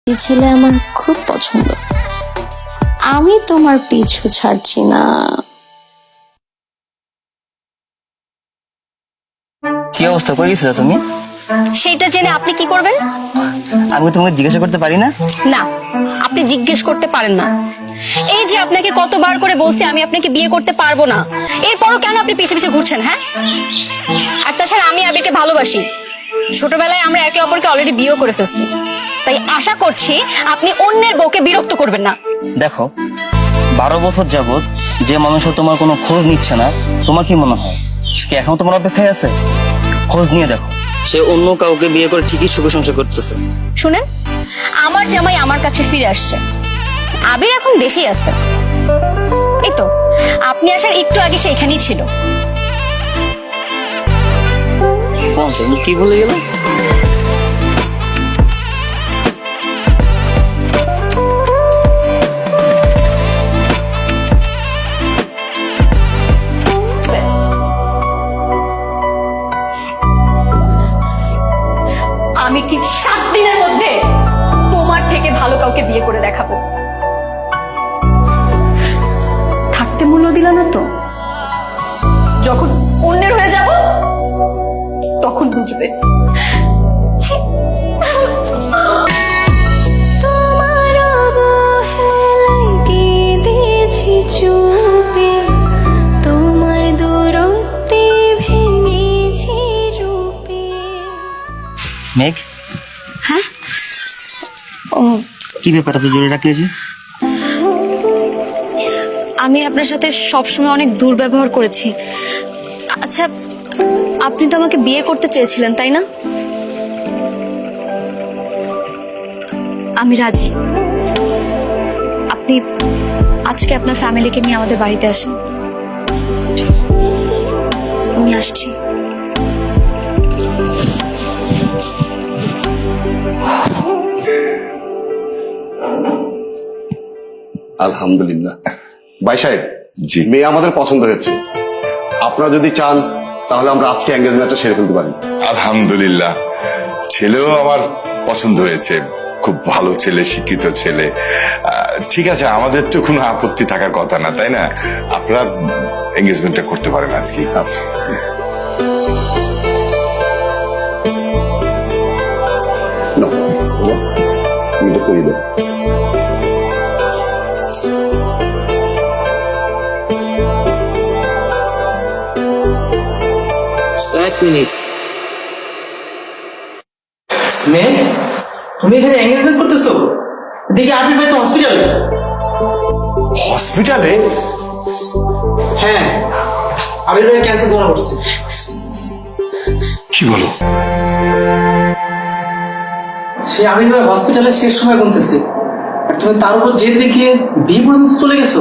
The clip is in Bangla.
এই ছেলে আমার খুব পছন্দ। আমি তোমার পিছু ছাড়ছি না। কি অবস্থা করে গেছিলে তুমি? সেটা জেনে আপনি কি করবেন? আমি তোমাকে জিজ্ঞাসা করতে পারি না? না, আপনি জিজ্ঞেস করতে পারেন না। এই যে আপনাকে কতবার করে বলছি আমি আপনাকে বিয়ে করতে পারবো না, এরপরও কেন আপনি পিছে পিছে ঘুরছেন? হ্যাঁ, আর তাছাড়া আমি আবিরকে ভালোবাসি। ছোটবেলায় আমরা একে অপরকে অলরেডি বিয়ে করে ফেলছি, তাই আশা করছি আপনি অন্যের বউকে বিরক্ত করবেন না। দেখো, 12 বছর যাবত যে মানুষের তোমার কোনো খোঁজ নিচ্ছে না, তোমার কি মনে হয় সে কি এখন তোমার অপেক্ষায় আছে? খোঁজ নিয়ে দেখো, সে অন্য কাউকে বিয়ে করে ঠিকই সুখে সংসার করতেছে। শুনেন, আমার জামাই আমার কাছে ফিরে আসছে। আবির এখন দেশেই আছে। এই তো আপনি আসার একটু আগে সে এখানেই ছিল। কি বলে গেল? আমি ঠিক 7 দিনের মধ্যে তোমার থেকে ভালো কাউকে বিয়ে করে দেখাবো। থাকতে মূল্য দিল না তো, যখন অন্যের হয়ে যাব তখন বুঝবে। তোমার অবহেলায় কেঁদেছি চুপে, তোমার দূরত্বে ভেঙেছি রূপে। মেঘ, হ্যাঁ, ও কি ব্যাপারটা তো জোরে রাখলে যে? আমি আপনার সাথে সবসময় অনেক দুর্ব্যবহার করেছি। আচ্ছা, আপনি তো আমাকে বিয়ে করতে চেয়েছিলেন, তাই না? আমি রাজি। আপনি আজকে আপনার ফ্যামিলিকে নিয়ে আমাদের বাড়িতে আসেন। আমি আসছি। আলহামদুলিল্লাহ। ভাই সাহেব, জি। মেয়ে আমাদের পছন্দ হয়েছে। আপনারা যদি চান তাহলে আমরা আজকে এঙ্গেজমেন্টটা সেরে ফেলতে পারি। আলহামদুলিল্লাহ, ছেলেও আমার পছন্দ হয়েছে। খুব ভালো ছেলে, শিক্ষিত ছেলে। ঠিক আছে, আমাদের তো কোনো আপত্তি থাকার কথা না, তাই না? আপনারা এঙ্গেজমেন্টটা করতে পারেন আজকে। আচ্ছা, নাও, বাবা, তুমি এটা করিয়ে দাও। এক মিনিট, মেয়ে, তুমি এখানে এঙ্গেজমেন্ট করতেছো? দেখি আবির ভাই তো হসপিটালে। হসপিটালে? হ্যাঁ, আবির ভাই ক্যান্সার ধরা পড়ছে। কি বলো? সে আবির ভাই হসপিটালে শেষ সময় গুনতেছে, আর তুমি তার উপর জেদ দেখিয়ে বিয়ে পর্যন্ত চলে গেছো।